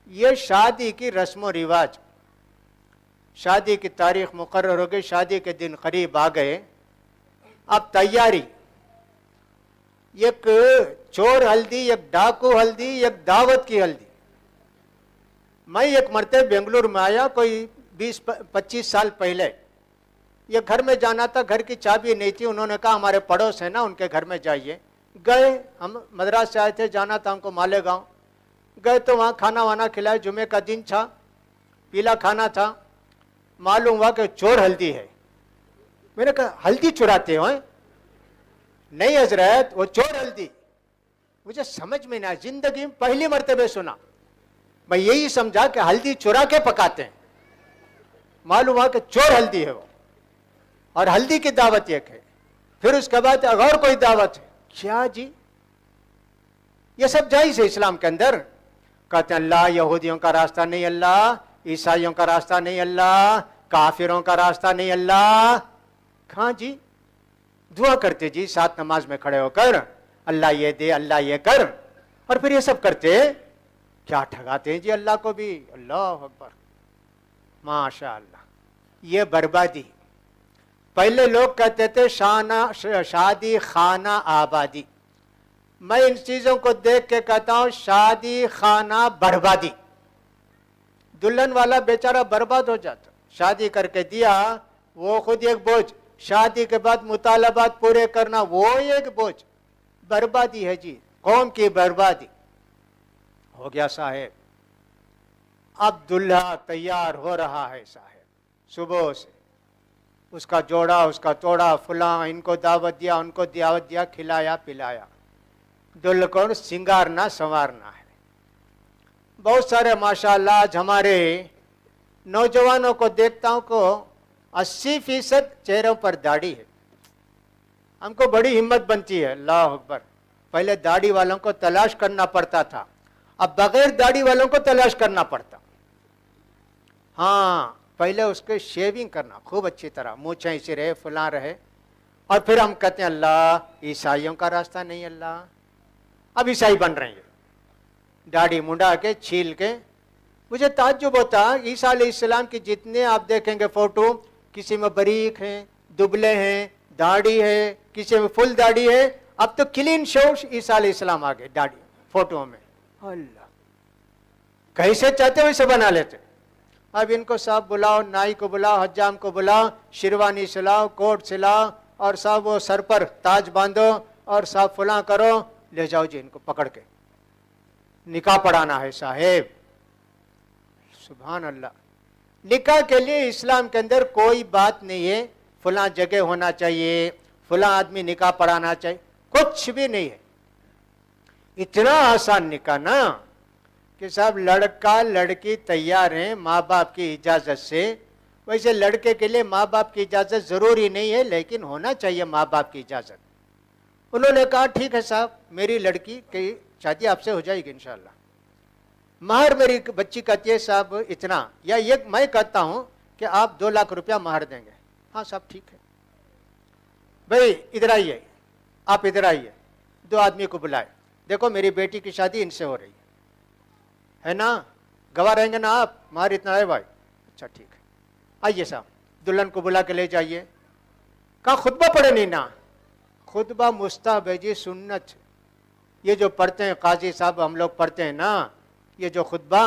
ये शादी की रस्म रिवाज, शादी की तारीख मुकर्रर हो गई, शादी के दिन करीब आ गए, अब तैयारी, एक चोर हल्दी, एक डाकू हल्दी, एक दावत की हल्दी। मैं एक मरतबा बेंगलुरु में आया, कोई 20-25 साल पहले। ये घर में जाना था, घर की चाबी नहीं थी, उन्होंने कहा हमारे पड़ोस है ना, उनके घर में जाइए। गए, हम मद्रास से आए थे, जाना था हमको मालेगांव। गए तो वहाँ खाना वाना खिलाया, जुमे का दिन था, पीला खाना था। मालूम हुआ कि चोर हल्दी है। मैंने कहा हल्दी चुराते हो? नहीं हजरत, वो चोर हल्दी। मुझे समझ में नहीं आया, जिंदगी में पहली मर्तबे सुना। मैं यही समझा कि हल्दी चुरा के पकाते हैं, मालूम हुआ कि चोर हल्दी है वो, और हल्दी की दावत एक है। फिर उसके बाद और कोई दावत है। क्या जी, ये सब जायज है इस्लाम के अंदर? कहते हैं अल्लाह यहूदियों का रास्ता नहीं, अल्लाह ईसाइयों का रास्ता नहीं, अल्लाह काफिरों का रास्ता नहीं, अल्लाह। कहां जी? दुआ करते जी साथ नमाज में खड़े होकर, अल्लाह ये दे, अल्लाह ये कर, और फिर ये सब करते। क्या ठगाते हैं जी अल्लाह को भी। अल्लाह अकबर, माशा अल्लाह। ये बर्बादी। पहले लोग कहते थे शादी खाना आबादी। मैं इन चीजों को देख के कहता हूं शादी खाना बर्बादी। दुल्हन वाला बेचारा बर्बाद हो जाता, शादी करके दिया, वो खुद एक बोझ, शादी के बाद मुतालबात पूरे करना वो एक बोझ। बर्बादी है जी, कौम की बर्बादी हो गया साहेब। अब दुल्हा तैयार हो रहा है साहेब, सुबह से उसका जोड़ा, उसका तोड़ा, फुला, इनको दावत दिया, उनको दावत दिया, खिलाया पिलाया। दुल्हन को सिंगारना संवारना है। बहुत सारे माशाअल्लाह आज हमारे नौजवानों को देखता हूं को 80% चेहरों पर दाढ़ी है। हमको बड़ी हिम्मत बनती है, अल्लाह अकबर। पहले दाढ़ी वालों को तलाश करना पड़ता था, अब बगैर दाढ़ी वालों को तलाश करना पड़ता। हाँ, पहले उसके शेविंग करना खूब अच्छी तरह, मूछें ऐसी रहे, फुला रहे, और फिर हम कहते हैं अल्लाह ईसाइयों का रास्ता नहीं, अल्लाह। अब ईसाई बन रहे हैं, दाढ़ी मुंडा के, छील के। मुझे ताज्जुब होता, ईसा अलैहिस्सलाम की जितने आप देखेंगे फोटो, किसी में बारीक हैं, दुबले हैं, दाढ़ी है, किसी में फुल दाढ़ी है। अब तो क्लीन शेव ईसा अलैहिस्सलाम आ गए दाढ़ी फोटो में। अल्लाह, कैसे चाहते वैसे बना लेते। अब इनको साहब बुलाओ, नाई को बुलाओ, हज्जाम को बुलाओ, शेरवानी सिलाओ, कोट सिलाओ, और साहब वो सर पर ताज बांधो, और साहब फुला करो, ले जाओ जी इनको पकड़ के, निकाह पढ़ाना है साहेब। सुभान अल्लाह। निकाह के लिए इस्लाम के अंदर कोई बात नहीं है फुला जगह होना चाहिए, फुला आदमी निकाह पढ़ाना चाहिए, कुछ भी नहीं है। इतना आसान निकाह ना कि साहब लड़का लड़की तैयार हैं माँ बाप की इजाजत से। वैसे लड़के के लिए माँ बाप की इजाजत जरूरी नहीं है, लेकिन होना चाहिए माँ बाप की इजाजत। उन्होंने कहा ठीक है साहब, मेरी लड़की की शादी आपसे हो जाएगी इंशाल्लाह। महर मेरी बच्ची कहती है साहब इतना, या ये मैं कहता हूं कि आप 2 लाख रुपया महर देंगे। हाँ साहब ठीक है। भाई इधर आइए, आप इधर आइए, 2 आदमी को बुलाए, देखो मेरी बेटी की शादी इनसे हो रही है ना, गवाह रहेंगे ना आप, महर इतना है भाई। अच्छा ठीक है, आइए साहब, दुल्हन को बुला के ले जाइए। कहा खुतबा पढ़े नहीं ना? खुतबा मुस्तहब है जी, सुन्नत। ये जो पढ़ते हैं काजी साहब, हम लोग पढ़ते हैं ना, ये जो खुतबा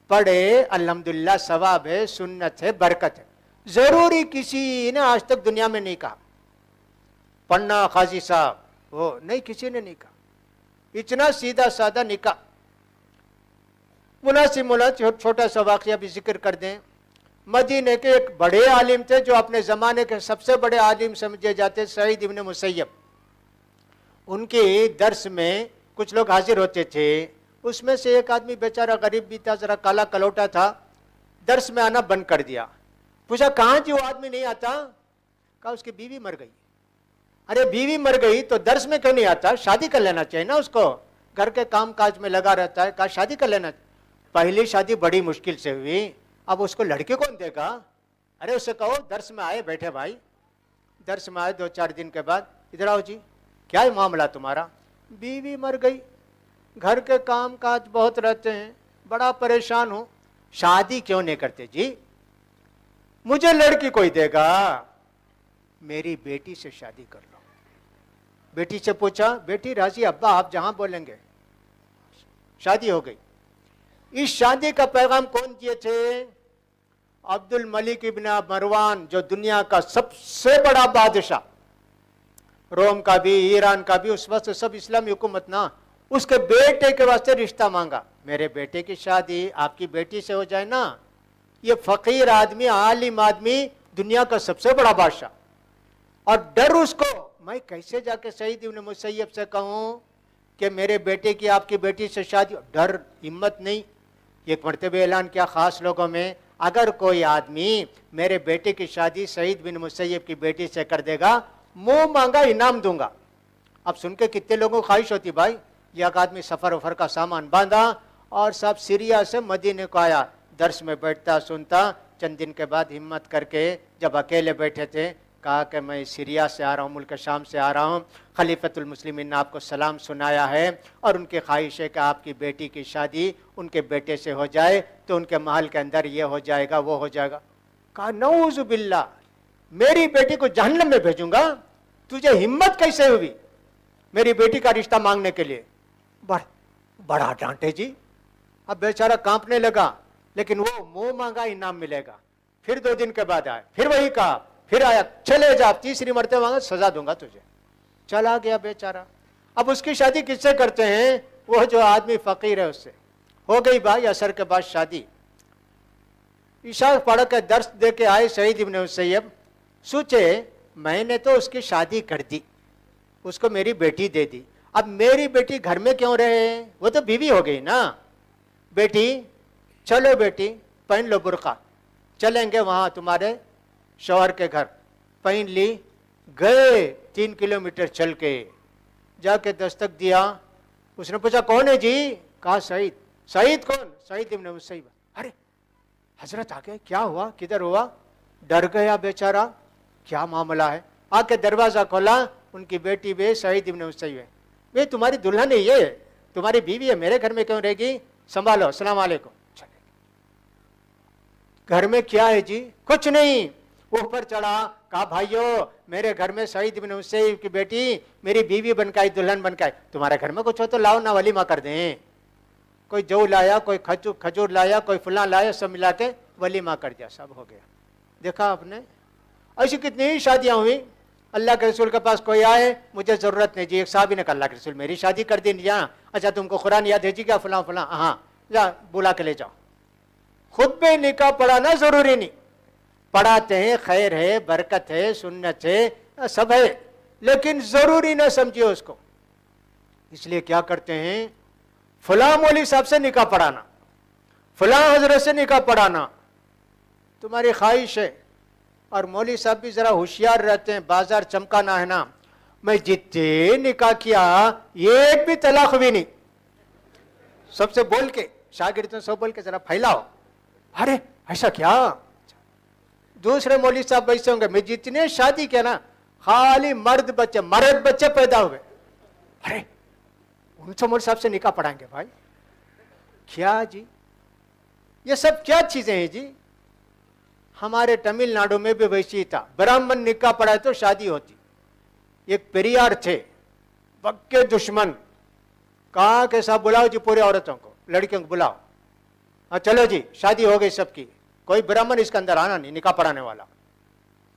पढ़े अल्हम्दुलिल्लाह सवाब है, सुन्नत है, बरकत है। जरूरी किसी ने आज तक दुनिया में नहीं कहा पढ़ना काजी साहब, वो नहीं, किसी ने नहीं कहा। इतना सीधा साधा निकाह। मुनासिब मुला छोटा सा वाकया भी जिक्र कर दें। मदीने के एक बड़े आलिम थे जो अपने ज़माने के सबसे बड़े आलिम समझे जाते, सईद इब्न मुसय्यब। उनके दर्स में कुछ लोग हाजिर होते थे, उसमें से एक आदमी बेचारा गरीब भी था, जरा काला कलौटा था, दर्स में आना बंद कर दिया। पूछा कहाँ जी वो आदमी नहीं आता? कहा उसकी बीवी मर गई। अरे बीवी मर गई तो दर्स में क्यों नहीं आता? शादी कर लेना चाहिए ना उसको, घर के काम काज में लगा रहता है। कहा शादी कर लेना। पहली शादी बड़ी मुश्किल से हुई, अब उसको लड़के कौन देगा? अरे उससे कहो दर्स में आए, बैठे भाई। दर्स में आए 2-4 दिन के बाद, इधर आओ जी, क्या है मामला तुम्हारा? बीवी मर गई, घर के काम काज बहुत रहते हैं, बड़ा परेशान हूं, शादी क्यों नहीं करते जी? मुझे लड़की कोई देगा, मेरी बेटी से शादी कर लो। बेटी से पूछा, बेटी राजी, अब्बा आप जहां बोलेंगे। शादी हो गई। इस शादी का पैगाम कौन दिए थे? अब्दुल मलिक इब्न मरवान, जो दुनिया का सबसे बड़ा बादशाह, रोम का भी ईरान का भी, उस वक्त सब इस्लामी हुकूमत ना, उसके बेटे के वास्ते रिश्ता मांगा। मेरे बेटे की शादी आपकी बेटी से हो जाए ना। ये फकीर आदमी, आलिम आदमी, दुनिया का सबसे बड़ा बादशाह, और डर उसको, मैं कैसे जाके सईद इब्न मुसय्यब से कहूं कि मेरे बेटे की आपकी बेटी से शादी? डर, हिम्मत नहीं। एक मरतबे ऐलान किया खास लोगों में, अगर कोई आदमी मेरे बेटे की शादी सईद बिन मुसय्यब की बेटी से कर देगा, मुंह मांगा इनाम दूंगा। अब सुन के कितने लोगों को ख्वाहिश होती भाई। ये एक आदमी सफर वफर का सामान बांधा और सब सीरिया से मदीने को आया, दर्स में बैठता सुनता। चंद दिन के बाद हिम्मत करके जब अकेले बैठे थे, कहा कि मैं सीरिया से आ रहा हूँ, मुल्क शाम से आ रहा हूँ, खलीफतुल मुस्लिमीन ने आपको सलाम सुनाया है और उनकी ख्वाहिश है कि आपकी बेटी की शादी उनके बेटे से हो जाए, तो उनके महल के अंदर ये हो जाएगा वो हो जाएगा। कहा नऊज़ु बिल्लाह, मेरी बेटी को जहन्नम में भेजूंगा? तुझे हिम्मत कैसे हुई मेरी बेटी का रिश्ता मांगने के लिए? बड़ा डांटे जी। अब बेचारा कांपने लगा, लेकिन वो मुंह मांगा इनाम मिलेगा। फिर 2 दिन के बाद आया, फिर वही कहा, फिर आया, चले जा, तीसरी मरतबा मांगा, सजा दूंगा तुझे। चला गया बेचारा। अब उसकी शादी किससे करते हैं? वो जो आदमी फकीर है उससे। हो गई भाई असर के बाद शादी। ईशा पढ़ के दर्श दे के आए सईद इब्न मुसय्यब, सोचे मैंने तो उसकी शादी कर दी, उसको मेरी बेटी दे दी, अब मेरी बेटी घर में क्यों रहे? वो तो बीवी हो गई ना। बेटी चलो बेटी पहन लो बुर्का, चलेंगे वहां तुम्हारे शौहर के घर। पहन ली, गए 3 किलोमीटर चल के, जाके दस्तक दिया। उसने पूछा कौन है जी? कहा सईद। सईद कौन? सईद इब्न मुसय्यब। अरे हजरत आ गए, क्या हुआ, किधर हुआ? डर गया बेचारा, क्या मामला है? आके दरवाजा खोला, उनकी बेटी बे सईद इब्न मुसय्यब। वे तुम्हारी दुल्हन है, ये तुम्हारी बीवी है, मेरे घर में क्यों रहेगी? संभालो, अस्सलाम वालेकुम। घर में क्या है जी? कुछ नहीं। ऊपर चढ़ा, कहा भाइयों मेरे घर में सईद इब्न मुसय्यब की बेटी मेरी बीवी बन के आई, दुल्हन बन के आई, तुम्हारे घर में कुछ हो तो लाओ ना, वलीमा कर दें। कोई जौ लाया, कोई खजूर लाया, कोई फुला लाया, सब मिला के वलीमा कर दिया, सब हो गया। देखा आपने, ऐसी कितनी ही शादियां हुई। अल्लाह के रसूल के पास कोई आए, मुझे जरूरत नहीं जी, एक साहब ने कहा अल्लाह के रसूल मेरी शादी कर दी। अच्छा तुमको कुरान याद है जी क्या? फला फला, हाँ जा बुला के ले जाओ। खुद पे निकाह पढ़ाना जरूरी नहीं, पढ़ाते हैं, खैर है, बरकत है, सुन्नत है, सब है, लेकिन जरूरी ना समझिए उसको। इसलिए क्या करते हैं, फला मौलवी साहब से निकाह पढ़ाना, फला हजरत से निकाह पढ़ाना, तुम्हारी ख्वाहिश है। और मौलवी साहब भी जरा होशियार रहते हैं, बाजार चमकाना है ना। मैं जितने निकाह किया एक भी तलाक भी नहीं, सबसे बोल के, शागिर्दों से बोल के जरा फैलाओ। अरे ऐसा क्या? दूसरे मौलवी साहब वैसे होंगे, मैं जितने शादी किया ना खाली मर्द बच्चे पैदा हुए। अरे उनसे मौलवी साहब से निकाह पढ़ाएंगे भाई? क्या जी, ये सब क्या चीजें हैं जी? हमारे तमिलनाडु में भी वैसी था, ब्राह्मण निकाह पढ़ाए तो शादी होती। एक पेरियार थे, पक्के दुश्मन, कहा कि साहब बुलाओ जी पूरी औरतों को, लड़कियों को बुलाओ, हाँ चलो जी शादी हो गई सबकी, कोई ब्राह्मण इसके अंदर आना नहीं निकाह पढ़ाने वाला,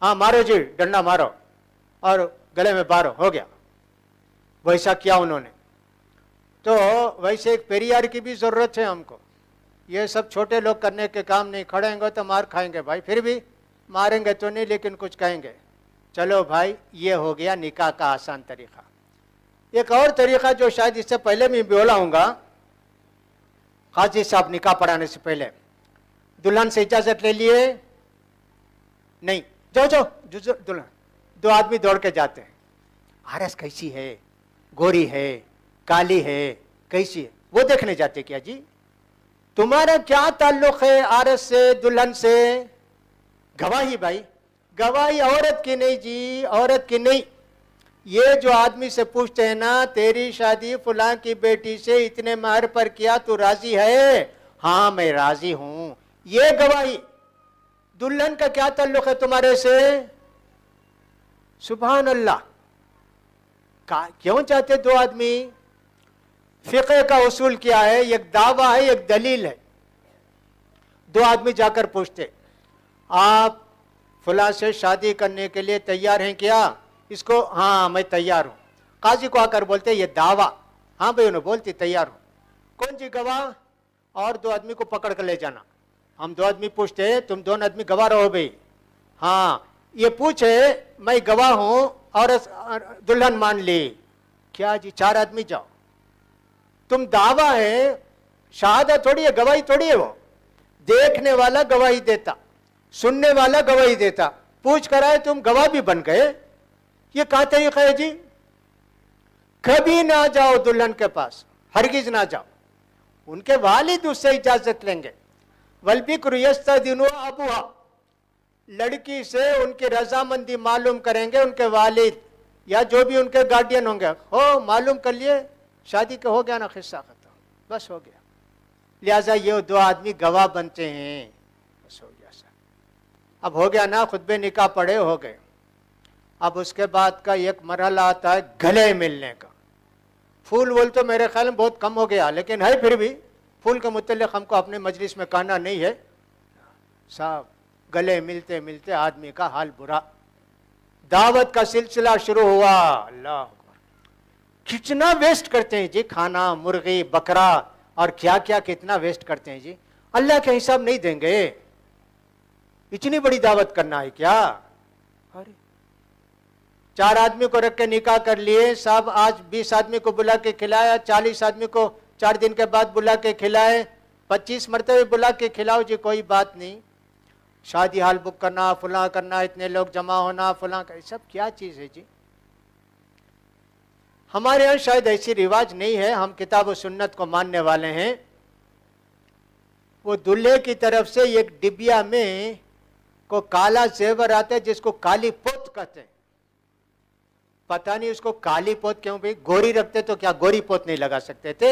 हाँ मारो जी डंडा मारो और गले में बारो, हो गया। वैसा किया उन्होंने। तो वैसे एक पेरियार की भी जरूरत है हमको। ये सब छोटे लोग करने के काम नहीं, खड़ेंगे तो मार खाएंगे भाई, फिर भी मारेंगे तो नहीं लेकिन कुछ कहेंगे। चलो भाई ये हो गया निकाह का आसान तरीका। एक और तरीका जो शायद इससे पहले मैं बोलाऊंगा, काजी साहब निकाह पढ़ाने से पहले दुल्हन से इजाजत ले लिए, नहीं जाओ जाओ दुल्हन, 2 आदमी दौड़ के जाते हैं, आरस कैसी है, गोरी है, काली है, कैसी है, वो देखने जाते। क्या जी तुम्हारा क्या ताल्लुक है आरस से, दुल्हन से? गवाही भाई, गवाही औरत की नहीं जी, औरत की नहीं। ये जो आदमी से पूछते हैं ना, तेरी शादी फुला की बेटी से इतने महर पर किया, तू राजी है? हाँ मैं राजी हूं, ये गवाही। दुल्हन का क्या ताल्लुक है तुम्हारे से? सुभान अल्लाह। क्यों चाहते दो आदमी? फिक़ह का उसूल क्या है? एक दावा है, एक दलील है। दो आदमी जाकर पूछते, आप फला से शादी करने के लिए तैयार हैं क्या? इसको हाँ मैं तैयार हूं। काजी को आकर बोलते ये दावा, हाँ भाई उन्हें बोलती तैयार हूं। कौन जी गवाह? और दो आदमी को पकड़ कर ले जाना। हम दो आदमी पूछते, तुम दोनों आदमी गवाह रहो भाई। हाँ, ये पूछे मैं गवाह हूं और दुल्हन मान ली। क्या जी? चार आदमी जाओ। तुम दावा है, शहादत थोड़ी है, गवाही थोड़ी है। वो देखने वाला गवाही देता, सुनने वाला गवाही देता, पूछ कर आए तुम गवाह भी बन गए। ये क्या तरीका है जी? कभी ना जाओ दुल्हन के पास, हरगिज ना जाओ। उनके वालिद उससे इजाजत लेंगे। वल्बिक्र यस्तदिनु अबूहा, लड़की से उनकी रजामंदी मालूम करेंगे उनके वालिद या जो भी उनके गार्डियन होंगे। हो मालूम कर लिए, शादी का हो गया ना, किस्सा खत्म, बस हो गया। लिहाजा ये दो आदमी गवाह बनते हैं, बस हो गया सर। अब हो गया ना, खुतबे निकाह पड़े, हो गए। अब उसके बाद का एक मरहला आता है गले मिलने का। फूल वूल तो मेरे ख्याल में बहुत कम हो गया, लेकिन है फिर भी फूल के मुतल्लिक हमको अपने मजलिस में कहना नहीं है साहब। गले मिलते मिलते आदमी का हाल बुरा। दावत का सिलसिला शुरू हुआ। अल्लाह, कितना वेस्ट करते हैं जी, खाना, मुर्गी, बकरा और क्या क्या कितना वेस्ट करते हैं जी। अल्लाह के हिसाब नहीं देंगे। इतनी बड़ी दावत करना है क्या? अरे चार आदमी को रख के निकाह कर लिए साहब। आज 20 आदमी को बुला के खिलाया, 40 आदमी को 4 दिन के बाद बुला के खिलाए, 25 मरतबे बुला के खिलाओ जी, कोई बात नहीं। शादी हाल बुक करना, फुला करना, इतने लोग जमा होना, फुला कर, सब क्या चीज है जी? हमारे यहाँ शायद ऐसी रिवाज नहीं है, हम किताब और सुन्नत को मानने वाले हैं। वो दूल्हे की तरफ से एक डिबिया में को काला जेवर आता है जिसको काली पोत कहते हैं। पता नहीं उसको काली पोत क्यों भाई? गोरी रखते तो क्या गोरी पोत नहीं लगा सकते थे?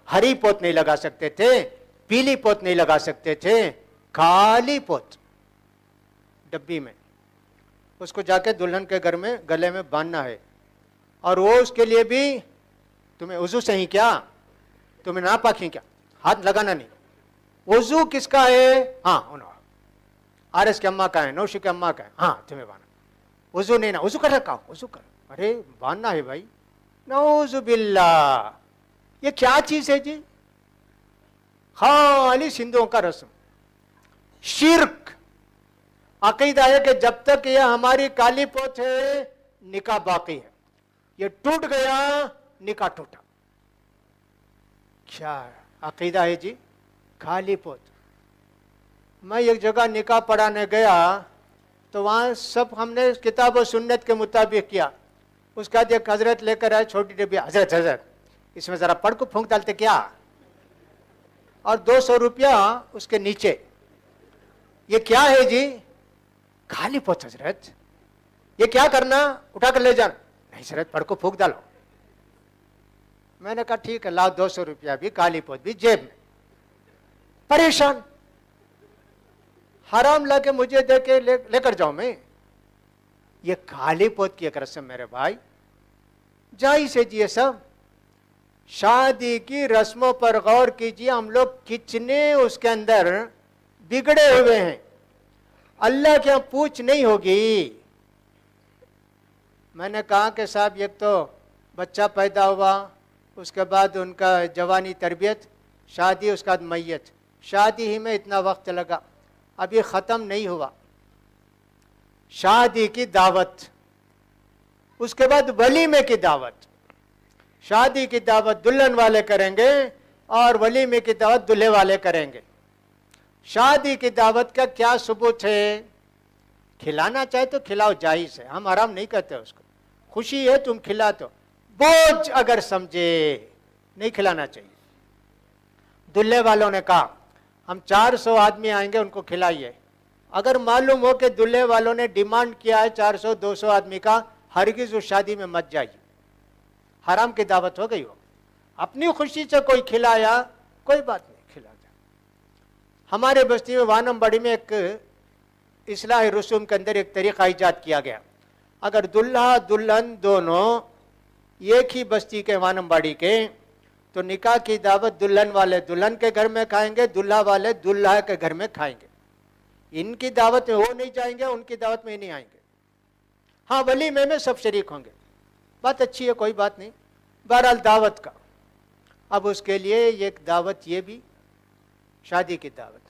हरी पोत नहीं लगा सकते थे? पीली पोत नहीं लगा सकते थे? काली पोत डब्बी में, उसको जाके दुल्हन के घर में गले में बांधना है। और वो उसके लिए भी तुम्हें वजू से ही क्या, तुम्हें नापाक ही क्या, हाथ लगाना नहीं। वजू किसका है? हाँ आरएस की अम्मा का है, नौशी की अम्मा का है। हाँ तुम्हें बांधना। वजू नहीं ना, वजू कर रखा, वजू कर। अरे बांधना है भाई, नऊज़ु बिल्लाह। ये क्या चीज है जी? खाली सिंधुओं का रस्म, शिर्क। अकीदा है कि जब तक ये हमारी काली पोत है निकाह बाकी है, ये टूट गया निकाह टूटा। क्या अकीदा है जी? काली पोत। मैं एक जगह निकाह पढ़ाने गया तो वहां सब हमने किताब और सुन्नत के मुताबिक किया। उसके बाद एक हजरत लेकर आए छोटी डिब्बी। हजरत हजरत इसमें जरा पढ़ को फूंक डालते क्या? और 200 रुपया उसके नीचे। ये क्या है जी? खाली पोत हजरत। ये क्या करना? उठा कर ले जाना। नहीं हजरत पढ़ को फूंक डालो। मैंने कहा ठीक है, लाओ 200 रुपया भी, काली पोत भी जेब में। परेशान, हराम लाके मुझे दे के लेकर जाऊं मैं? ये काली पोत की एक रस्म मेरे भाई, जायज है जी ये सब। शादी की रस्मों पर गौर कीजिए, हम लोग कितने उसके अंदर बिगड़े हुए हैं। अल्लाह के यहाँ पूछ नहीं होगी। मैंने कहा कि साहब एक तो बच्चा पैदा हुआ, उसके बाद उनका जवानी तरबियत, शादी, उसके बाद मैयत। शादी ही में इतना वक्त लगा, अभी ख़त्म नहीं हुआ। शादी की दावत, उसके बाद वलीमे की दावत। शादी की दावत दुल्हन वाले करेंगे और वलीमे की दावत दूल्हे वाले करेंगे। शादी की दावत का क्या सबूत है? खिलाना चाहे तो खिलाओ, जायज़ है, हम आराम नहीं करते उसको। खुशी है तुम खिला तो, बोझ अगर समझे नहीं खिलाना चाहिए। दूल्हे वालों ने कहा हम 400 आदमी आएंगे, उनको खिलाइए। अगर मालूम हो कि दूल्हे वालों ने डिमांड किया है 400-200 आदमी का, हरगिज उस शादी में मत जाइए, हराम की दावत हो गई हो। अपनी खुशी से कोई खिलाया, कोई बात नहीं, खिला जाए। हमारे बस्ती में वानमबाड़ी में एक इस्लाह रसूम के अंदर एक तरीका ईजाद किया गया। अगर दुल्हा दुल्हन दोनों एक ही बस्ती के वानमबाड़ी के, तो निकाह की दावत दुल्हन वाले दुल्हन के घर में खाएंगे, दुल्हा वाले दुल्हा के घर में खाएंगे। इनकी दावत में वो नहीं जाएंगे, उनकी दावत में नहीं आएंगे। हाँ, वलीमे में सब शरीक होंगे, बात अच्छी है, कोई बात नहीं। बहरहाल दावत का, अब उसके लिए एक दावत ये भी, शादी की दावत।